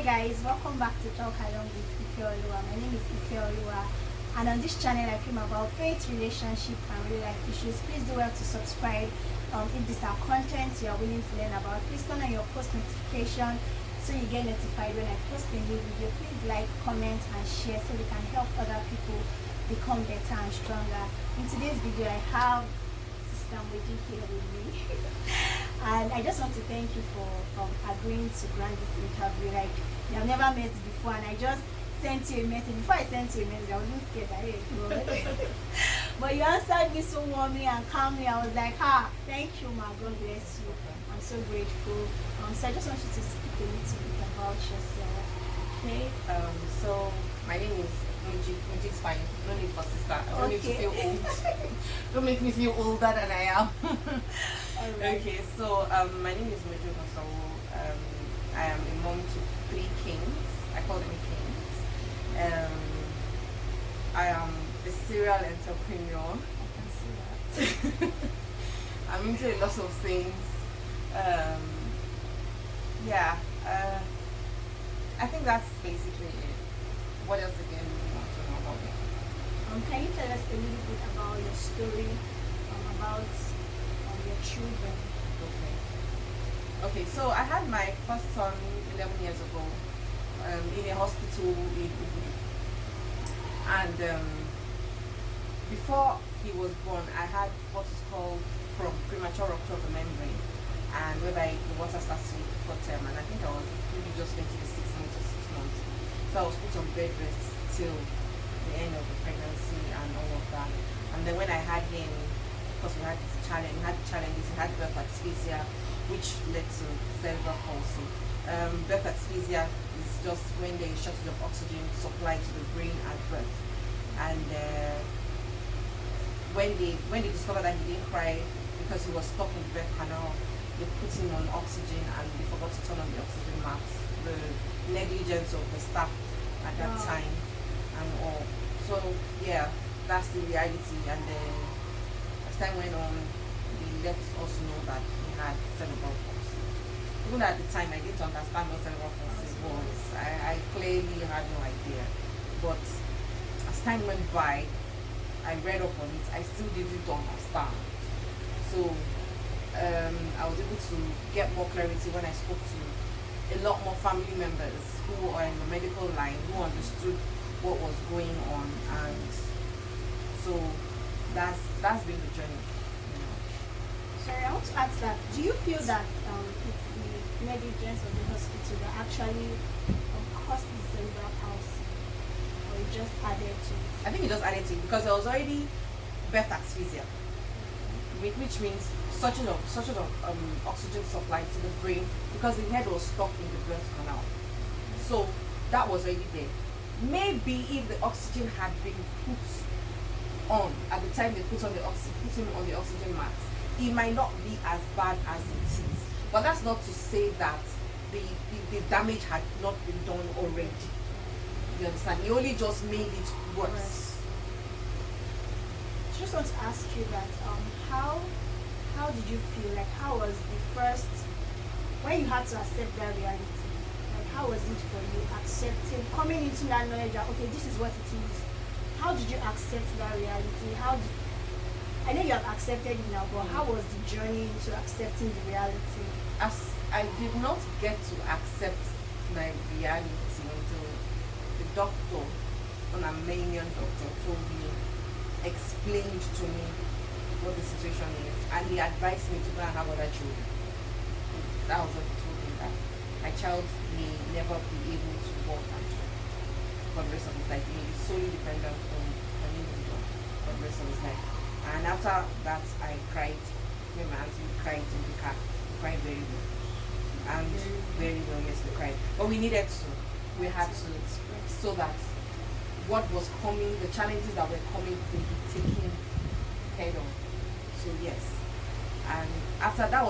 guys, welcome back to Talk Along with IfeOluwa. My name is IfeOluwa, and on this channel I film about faith, relationship and real life issues. Please do well to subscribe. If these are content you are willing to learn about, please turn on your post notification so you get notified when I post a new video. Please like, comment and share so we can help other people become better and stronger. In today's video I have Sister Moji here with me. And I just want to thank you for agreeing to grant this interview. Like, we have never met before, and I just sent you a message. Before I sent you a message, I wasn't scared that God. But you answered me so warmly and calmly. I was like, thank you, ma. God bless you. I'm so grateful. So I just want you to speak a little bit about yourself. Okay? So my name is Moji. Moji is fine. No need for sister. I don't need to feel old. Don't make me feel older than I am. Alright. Okay, so my name is Moji Ogunsanwo. I am a mom to 3 kings. I call them kings. I am a serial entrepreneur. I can see that. I'm into a lot of things. I think that's basically it. What else again do you want to know about me? Can you tell us a little bit about your story, about your children? Okay, so I had my first son 11 years ago in a hospital in Ubudu. And before he was born, I had what is called premature rupture of the membrane, and whereby the water starts to leak before term. And I think I was maybe just going to be 6 months or 6 months. So I was put on bed rest till the end of the pregnancy and all of that. And then when I had him, of course we had challenges. He had birth asphyxia, which led to cerebral palsy. Birth asphyxia is just when there is shortage of oxygen supply to the brain at birth. And when they discovered that he didn't cry because he was stuck in the birth canal, they put him on oxygen and they forgot to turn on the oxygen mask. The negligence of the staff at that time and all. So yeah, that's the reality. And then as time went on, they let us know that he had cerebral palsy. Even at the time, I didn't understand what cerebral palsy was. I clearly had no idea. But as time went by, I read up on it. I still didn't understand. So I was able to get more clarity when I spoke to a lot more family members who are in the medical line, who understood what was going on, and so that's been the journey. Sorry, I want to ask that. Do you feel that it's the negligence of the hospital that actually caused the cerebral palsy, or it just added to it? I think it just added to it because there was already birth asphyxia, which means such of oxygen supply to the brain because the head was stuck in the birth canal. So that was already there. Maybe if the oxygen had been put on at the time they put him on the oxygen mask, it might not be as bad as it is. But that's not to say that the damage had not been done already. You understand? It only just made it worse. I just want to ask you that how did you feel? Like, how was the first, when you had to accept that reality, like how was it for you accepting, coming into that knowledge that okay, this is what it is? How did you accept that reality? I know you have accepted it now, but how was the journey into accepting the reality? As I did not get to accept my reality until the doctor, an Armenian doctor, explained to me what the situation is, and he advised me to go and have other children. That was what he told me, that my child may never be able to walk and talk for the rest of his life. He may be solely dependent on an individual for the rest of his life. And after that, I cried. Me and my auntie cried in the car. We cried very well. And very well, yes, we cried. But we needed to. We had to, so that what was coming, the challenges that were coming, could be taken head on. So yes. And after that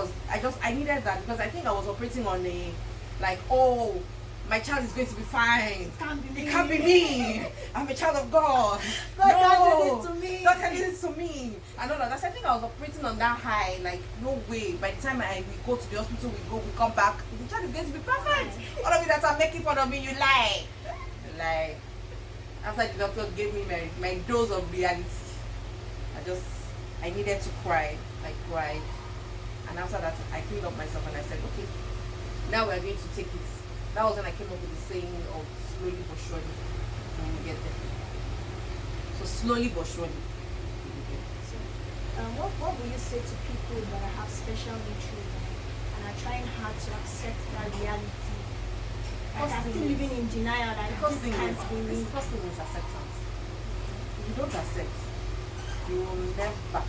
I needed that because I think I was operating on a, like, oh, my child is going to be fine. It can't be me. It can't be me. I'm a child of God. God can't do this to me. God can do this to me. And all of that. So I think I was operating on that high. Like, no way. By the time we go to the hospital, we come back, the child is going to be perfect. All of you that are making fun of me, you lie. You lie. After the doctor gave me my dose of reality, I needed to cry. I cried. And after that, I cleaned up myself and I said, okay, now we're going to take it. That was when I came up with the saying of slowly but surely we will get there. So slowly but surely we will get there. So, what will you say to people that have special needs children and are trying hard to accept that reality? Like are still living in denial that this can't be me. The first thing is acceptance. If you don't accept, you will never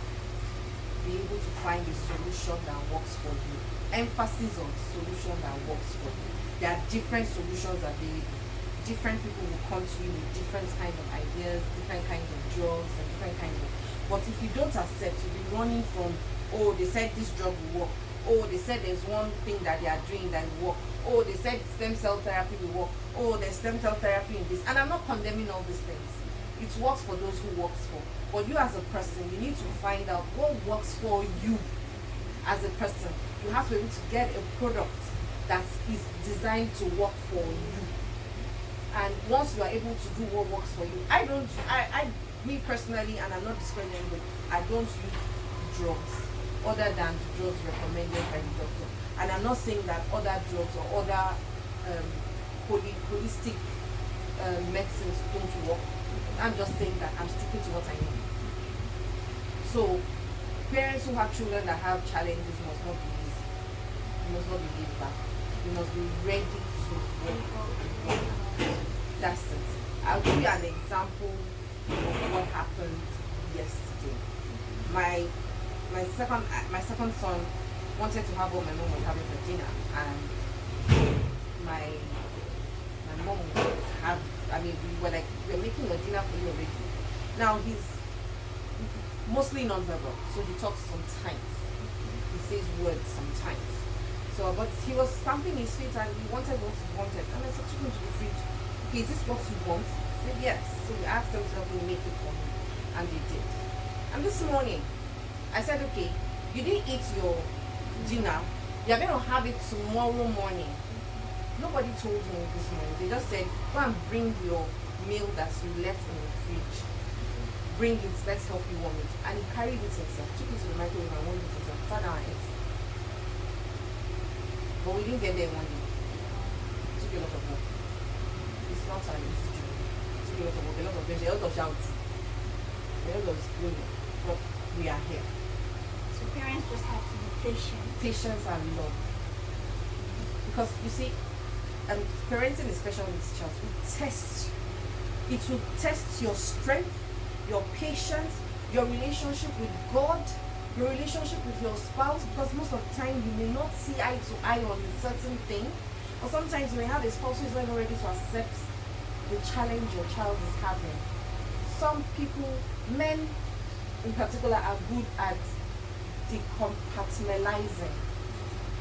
be able to find a solution that works for you. Emphasis on solution that works for you. There are different solutions available. Different people will come to you with different kinds of ideas, different kinds of drugs, and different kinds of. But if you don't accept, you'll be running from, oh, they said this drug will work. Oh, they said there's one thing that they are doing that will work. Oh, they said stem cell therapy will work. Oh, there's stem cell therapy in this. And I'm not condemning all these things. It works for those who works for. But you as a person, you need to find out what works for you as a person. You have to be able to get a product that is designed to work for you. And once you are able to do what works for you, me personally, and I'm not discouraging anybody, I don't use drugs other than the drugs recommended by the doctor. And I'm not saying that other drugs or other holistic medicines don't work. I'm just saying that I'm sticking to what I know. So parents who have children that have challenges must not be easy. You must not be laid back. You must be ready to work. That's it. I'll give you an example of what happened yesterday. My second son wanted to have what my mom was having for dinner, and my mom would have. we were making a dinner for you already. Now he's mostly non-verbal, so he talks sometimes. He says words sometimes. So, but he was stamping his feet and he wanted what he wanted. And I said, took him to the fridge. Okay, is this what you want? He said, yes. So we asked them to help me make it for him. And they did. And this morning, I said, okay, you didn't eat your dinner. You're going to have it tomorrow morning. Nobody told him this morning. They just said, go and bring your meal that you left in the fridge. Bring it, let's help you warm it. And he carried it himself, took it to the microwave and warmed it himself, sat down and ate. But we didn't get there one day. It took a lot of work. It's not an easy journey. It took a lot of work, a lot of venture, a lot of shouts, a lot of screaming. But we are here. So parents just have to be patient. Patience and love. Because you see, parenting, especially with child, will test you. It will test your strength, your patience, your relationship with God, your relationship with your spouse, because most of the time you may not see eye to eye on a certain thing, or sometimes you may have a spouse who is not even ready to accept the challenge your child is having. Some people, men in particular, are good at decompartmentalizing.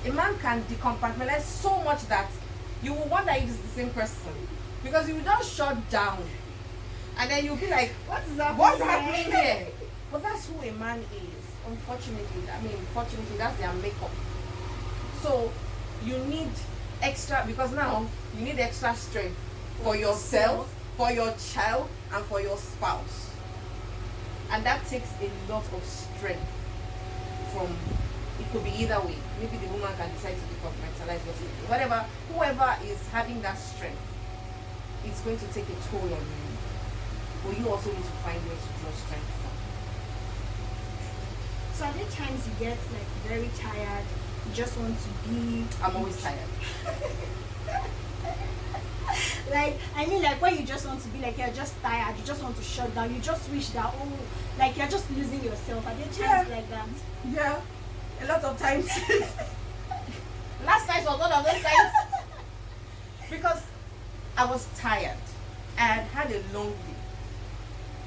A man can decompartmentalize so much that you will wonder if it's the same person, because you will just shut down and then you'll be like, what's happening here? But that's who a man is. Unfortunately, that's their makeup. So you need extra, because now you need extra strength for yourself, for your child, and for your spouse. And that takes a lot of strength from, it could be either way. Maybe the woman can decide to decompartmentalize, but whoever is having that strength, it's going to take a toll on you. But you also need to find where to draw strength from. So are there times you get like very tired, you just want to be... I'm always tired. like when you just want to be like, you're just tired, you just want to shut down, you just wish that, like you're just losing yourself. Are there times like that? Yeah, a lot of times. Last night was one of those times. Because I was tired. I had a long day.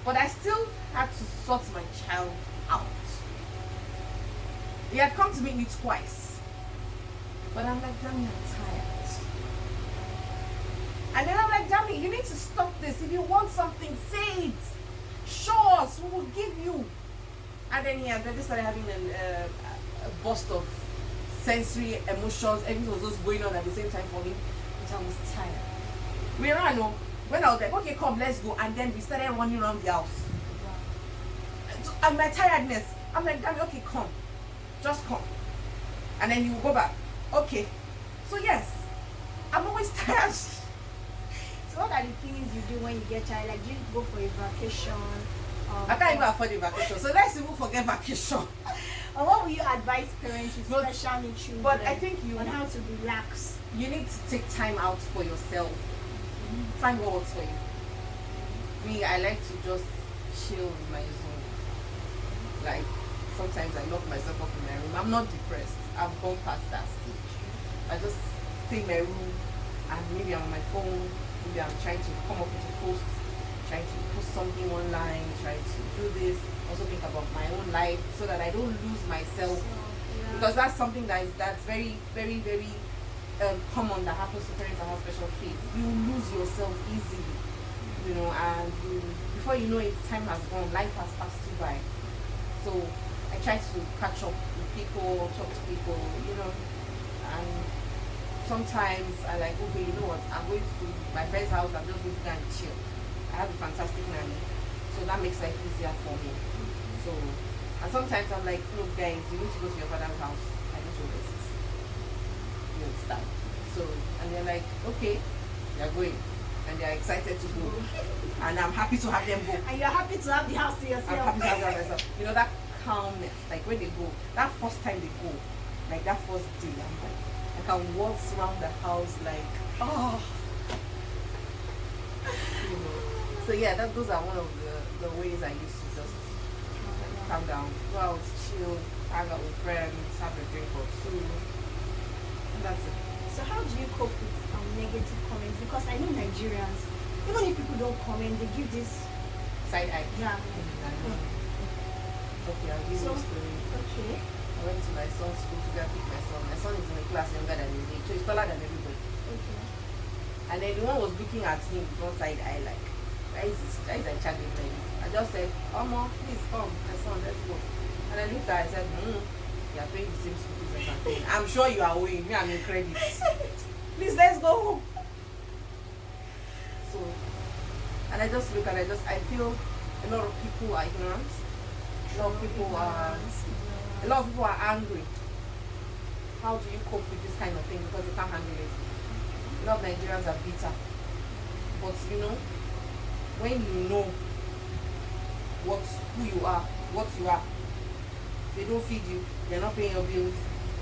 But I still had to sort my child out. He had come to meet me twice. But I'm like, damn, I'm tired. And then I'm like, damn it, you need to stop this. If you want something, say it. Show us, we will give you. And then then they started having a burst of sensory emotions. Everything was just going on at the same time for me, which I was tired. We ran home. When I was like, okay, come, let's go. And then we started running around the house. And my tiredness, I'm like, damn it, okay, come. Just come. And then he will go back. Okay. So yes, I'm always tired. So what are the things you do when you get tired? Like, do you go for a vacation? I can't even afford a vacation. So let's even forget vacation. Or what will you advise parents with special needs children? But I think on how to relax. You need to take time out for yourself. Find what works for you. Me, I like to just chill in my zone. Like, sometimes I lock myself up in my room. I'm not depressed. I've gone past that stage. I just stay in my room and maybe I'm on my phone. Maybe I'm trying to come up with a post, trying to post something online, trying to do this. Also think about my own life so that I don't lose myself. Because that's something that's very, very, very common that happens to parents that have special kids. You lose yourself easily, and before you know it, time has gone, life has passed you by. So I try to catch up with people, talk to people, and sometimes I like, okay, you know what, I'm going to my friend's house, I'm just going to go and chill. I have a fantastic nanny, so that makes life easier for me. So, and sometimes I'm like, look guys, you need to go to your father's house. I need to rest. You understand? So, and they're like, okay, they're going. And they're excited to go. And I'm happy to have them go. And you're happy to have the house to yourself. I'm happy to have them myself. That calmness, like when they go, that first time they go, like that first day, I'm like, I can walk around the house like, oh. So yeah, those are one of the ways I used to just calm down, go out, chill, hang out with friends, have a drink or two, and that's it. So how do you cope with negative comments? Because I know Nigerians, even if people don't comment, they give this side eye. Yeah. Okay, I'll give you a story. Okay. I went to my son's school to go and pick my son. My son is in a class younger than me, so he's taller than everybody. Okay. And then the one was looking at him with one side eye like, why is a child like this? I just said, Mama, please come, my son, let's go. And I looked at her, I said, you are paying the same school fees as I'm paying. I'm sure you are owing me, I'm in credit. Please, let's go home. So, and I just look and I feel a lot of people are ignorant. A lot of people are angry. How do you cope with this kind of thing? Because you can't handle it. A lot of Nigerians are bitter. But when you know who you are, what you are, they don't feed you, they're not paying your bills,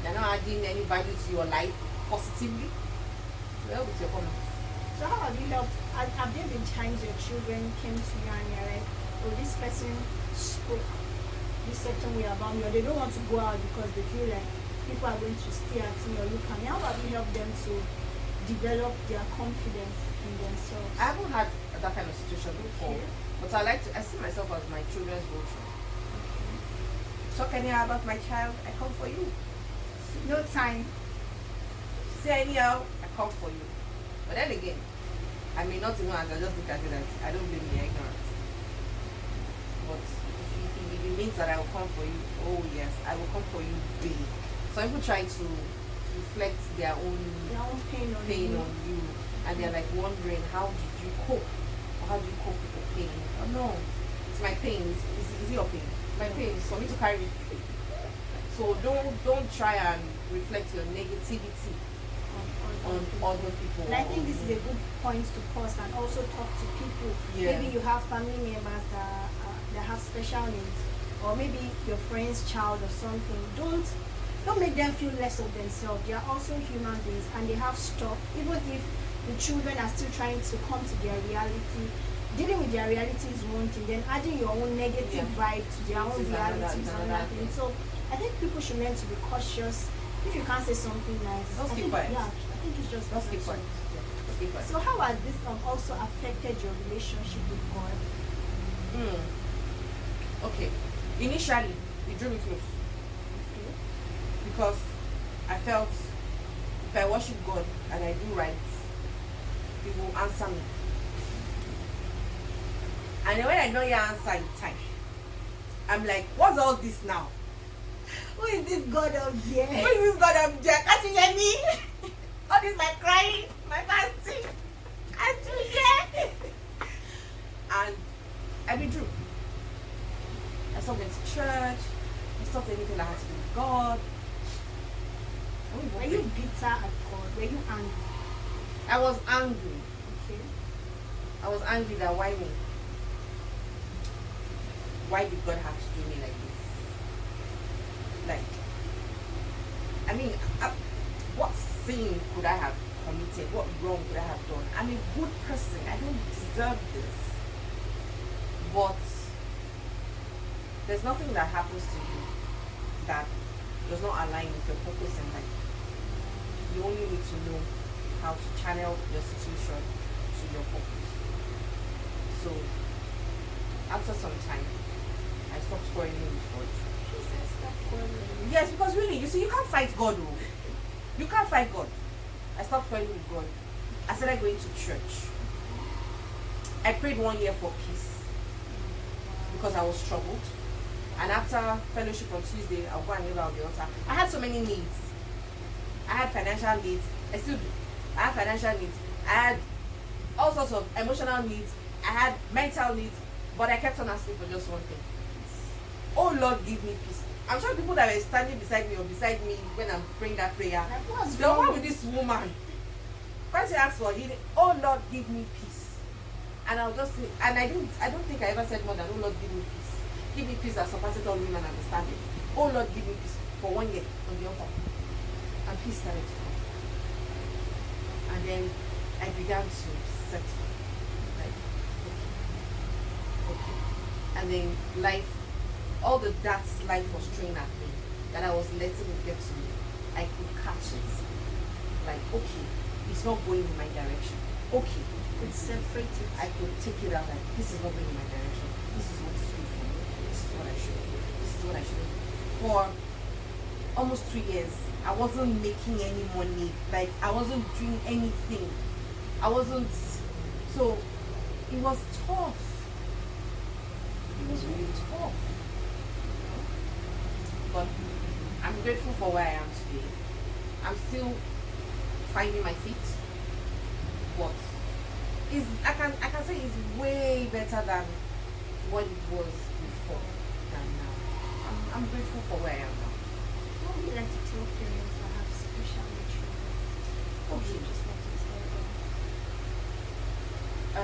they're not adding any value to your life positively. So help with your comments. So how have you helped? Have there been times your children came to you and you're like, oh, this person spoke this certain way about me, or they don't want to go out because they feel like people are going to stare at me or look at me? How have you helped them to develop their confidence in themselves? I haven't had that kind of situation before, but I see myself as my children's vulture. Talk anyhow about my child, I come for you. No time. Say anyhow, I come for you. But then again, I may not even answer, just look at it as I don't blame you, ignorance. But if it means that I will come for you, oh yes, I will come for you big. Some people try to reflect their own pain on you, and they're like wondering, how did you cope? Or how do you cope with the pain? Oh no, it's my pain. Is it your pain? My pain is for me to carry it. So don't try and reflect your negativity on other people. And I think this is a good point to pause and also talk to people. Yeah. Maybe you have family members that have special needs, or maybe your friend's child or something. Don't make them feel less of themselves. They are also human beings and they have stuff. Even if the children are still trying to come to their reality, dealing with their reality is one thing, then adding your own negative vibe to their own reality is another thing. So I think people should learn to be cautious. If you can't say something nice, just keep quiet. Yeah, I think it's just keep quiet. Just keep quiet. So how has this also affected your relationship with God? Okay. Initially, it drew me close. Because I felt if I worship God and I do right, He will answer me. And then when I don't hear answer in time, I'm like, what's all this now? Who is this God up here? Who is this God up there? Can't you hear me? All this my crying, my fasting. Can't you hear? And I withdrew. I stopped going to church. I stopped anything that had to do with God. Were you bitter at God? Were you angry? I was angry. Okay. I was angry that why me? Why did God have to do me like this? Like, I mean, what sin could I have committed? What wrong could I have done? I'm a good person. I don't deserve this. But there's nothing that happens to you that does not align with your purpose in life. You only need to know how to channel your situation to your purpose. So, after some time, I stopped quarreling with God. Yes, because really, you see, you can't fight God. Oh. You can't fight God. I stopped quarreling with God. I started going to church. I prayed 1 year for peace because I was troubled. And after fellowship on Tuesday, I'll go and kneel at the altar. I had so many needs. I had financial needs. I still do. I had financial needs. I had all sorts of emotional needs. I had mental needs. But I kept on asking for just one thing. Oh Lord, give me peace. I'm sure people that were standing beside me or beside me when I'm praying that prayer, they're wrong with this woman. Once I asked for healing, oh Lord, give me peace. And I'll just say, and I don't think I ever said more than, oh Lord, give me peace. Give me peace that surpasses all human understanding. Oh Lord, give me peace for 1 year on the altar. And peace started to come. And then I began to settle. Like, okay. And then life, all the darts life was throwing at me, that I was letting it get to me, I could catch it. Like, okay, it's not going in my direction. Okay. It's separated. I could take it out like, this is not going in my direction. This is what is good for me. This is what I should do. This is what I should do. For almost 2 years, I wasn't making any money. Like, I wasn't doing anything. I wasn't, so it was tough. It was really tough. But I'm grateful for where I am today. I'm still finding my feet, but I can say it's way better than what it was before than now. I'm grateful for where I am now. What would you like to tell parents that have special needs children? Okay. Just want to tell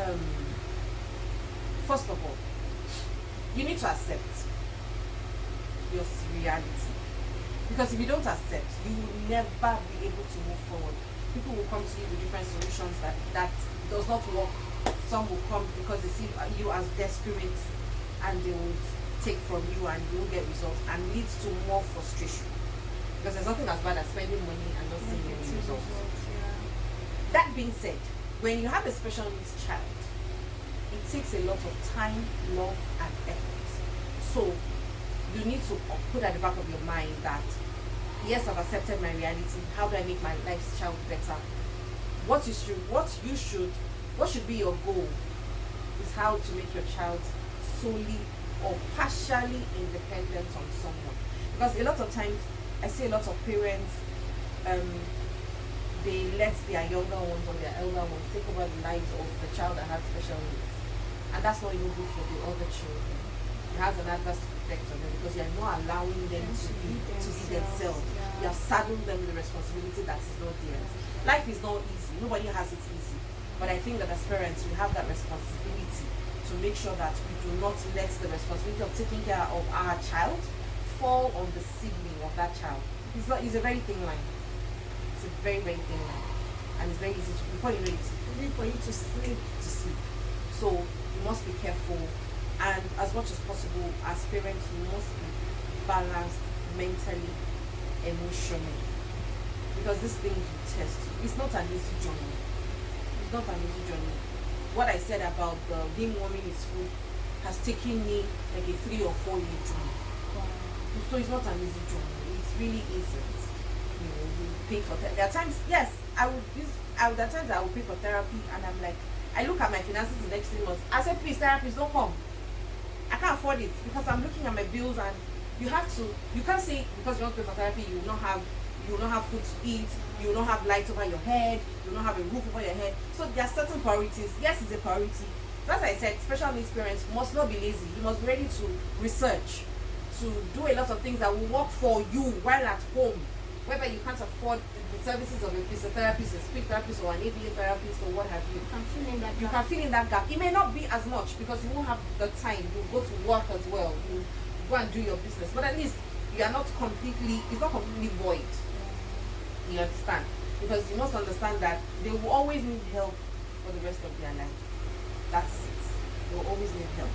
them. First of all, you need to accept your reality, because if you don't accept, you will never be able to move forward. People will come to you with different solutions that does not work. Some will come because they see you as desperate, and they will take from you and you won't get results, and leads to more frustration, because there's nothing as bad as spending money and not seeing any results. That being said, when you have a special needs child, it takes a lot of time, love, and effort. So you need to put at the back of your mind that, yes, I've accepted my reality. How do I make my lifestyle better? What should be your goal is how to make your child solely or partially independent on someone. Because a lot of times I see a lot of parents, they let their younger ones or their elder ones take over the lives of the child that has special needs, and that's not even good for the other children. It has an adverse effect on them, because you're not allowing them to be themselves. You have saddled them with the responsibility that is not theirs. Life is not easy. Nobody has it easy. But I think that as parents, we have that responsibility to make sure that we do not let the responsibility of taking care of our child fall on the sibling of that child. It's a very thin line. It's a very, very thin line. And it's very easy to, before you know it, For you to sleep. So you must be careful, and as much as possible, as parents, you must be balanced mentally, emotionally, because this thing will test you. It's not an easy journey. It's not an easy journey. What I said about him warming his food has taken me like a 3 or 4 year journey. So it's not an easy journey. It really isn't. you pay for therapy. There are times, yes, there are times I will pay for therapy, and I'm like, I look at my finances the next 3 months. I say, please, therapist, don't come. I can't afford it because I'm looking at my bills, and you can't say because you don't pay for therapy, you will not have food to eat, you will not have lights over your head, you will not have a roof over your head. So there are certain priorities. Yes, it's a priority. As I said, special needs parents must not be lazy. You must be ready to research, to do a lot of things that will work for you while at home, whether you can't afford the services of a physiotherapist, a speech therapist, or an ABA therapist, or what have you. You can fill in that gap. It may not be as much because you won't have the time. You go to work as well. You go and do your business, but at least you are not completely. It's not completely void. You understand? Because you must understand that they will always need help for the rest of their life. That's it. They will always need help.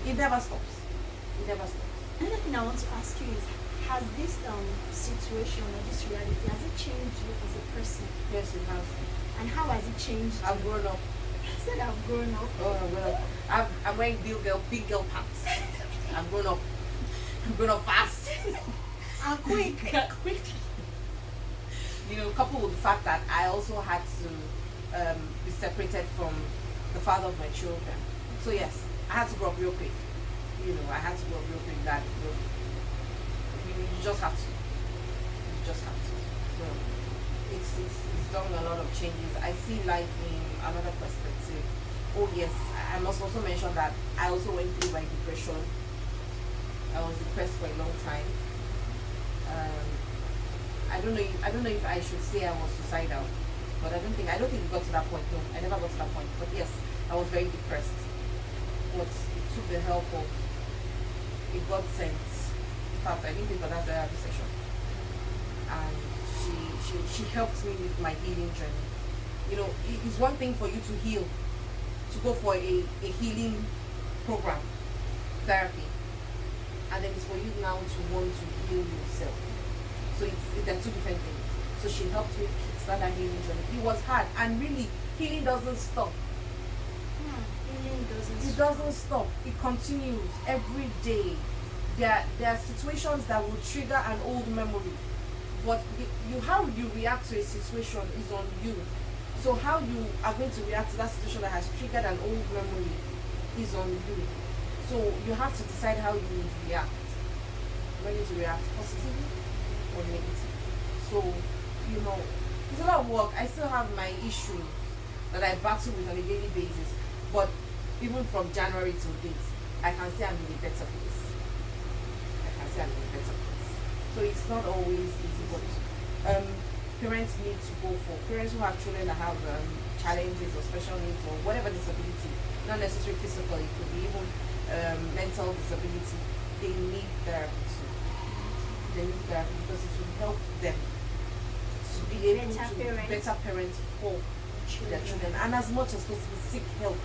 It never stops. It never stops. Another thing I want to ask you is, has this situation or this reality, has it changed you as a person? Yes, it has. And how has it changed? I've grown up. I said I've grown up. Oh, I've grown up. I'm wearing big girl pants. I've grown up. I've grown up fast. And quick. Quick. You know, coupled with the fact that I also had to be separated from the father of my children. So yes, I had to grow up real quick. You know, I had to grow up real quick. That you just have to. You just have to. So it's done a lot of changes. I see life in another perspective. Oh yes, I must also mention that I also went through my depression. I was depressed for a long time. I don't know if I should say I was suicidal, but I don't think it got to that point. No, I never got to that point. But yes, I was very depressed. But it took the help of a God sent. In fact, I didn't think for that therapy session, and she helped me with my healing journey. You know, it's one thing for you to heal, to go for a healing program, therapy, and then it's for you now to want to heal yourself. So they're two different things. So she helped me start that healing journey. It was hard, and really, healing doesn't stop. It doesn't stop. It continues every day. There are situations that will trigger an old memory, but how you react to a situation is on you. So how you are going to react to that situation that has triggered an old memory is on you. So you have to decide how you react. Whether to react positively or negative. So, you know, it's a lot of work. I still have my issues that I battle with on a daily basis, but even from January till date, I can say I'm in a better place. So it's not always easy, but parents need to go for parents who have children that have challenges or special needs or whatever disability, not necessarily physical, it could be even mental disability. They need therapy too. They need therapy because it will help them to be able to be better parents for their children, and as much as possible seek help.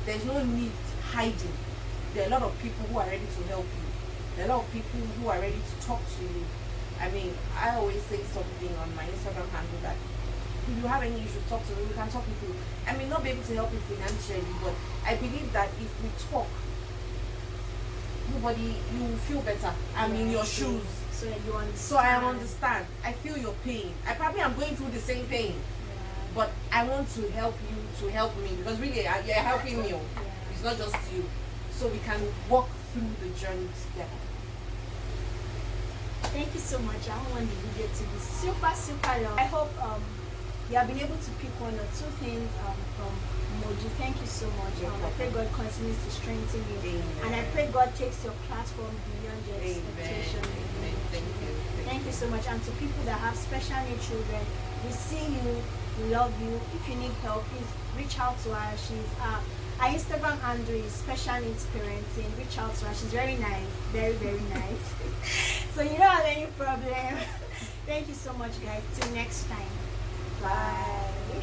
There's no need hiding. There are a lot of people who are ready to help you. There are a lot of people who are ready to talk to you. I mean, I always say something on my Instagram handle that if you have any issues, talk to me. We can talk with you. I may not be able to help you financially, but I believe that if we talk, you will feel better. I'm in your shoes. So you understand. So I understand. I feel your pain. I probably am going through the same pain. But I want to help you to help me, because really you're helping me. It's not just you. So we can walk through the journey together. Thank you so much. I want the video to be super long. I hope you have been able to pick one or two things from Moji. Thank you so much. I pray God continues to strengthen you. Amen. And I pray God takes your platform beyond your expectation. Amen. Thank you so much. And to people that have special needs children, we see you, we love you. If you need help, please reach out to her. She's our Instagram handle is special needs parenting. Reach out to her. She's very nice, very nice. So you don't have any problem. Thank you so much, guys. Till next time. Bye.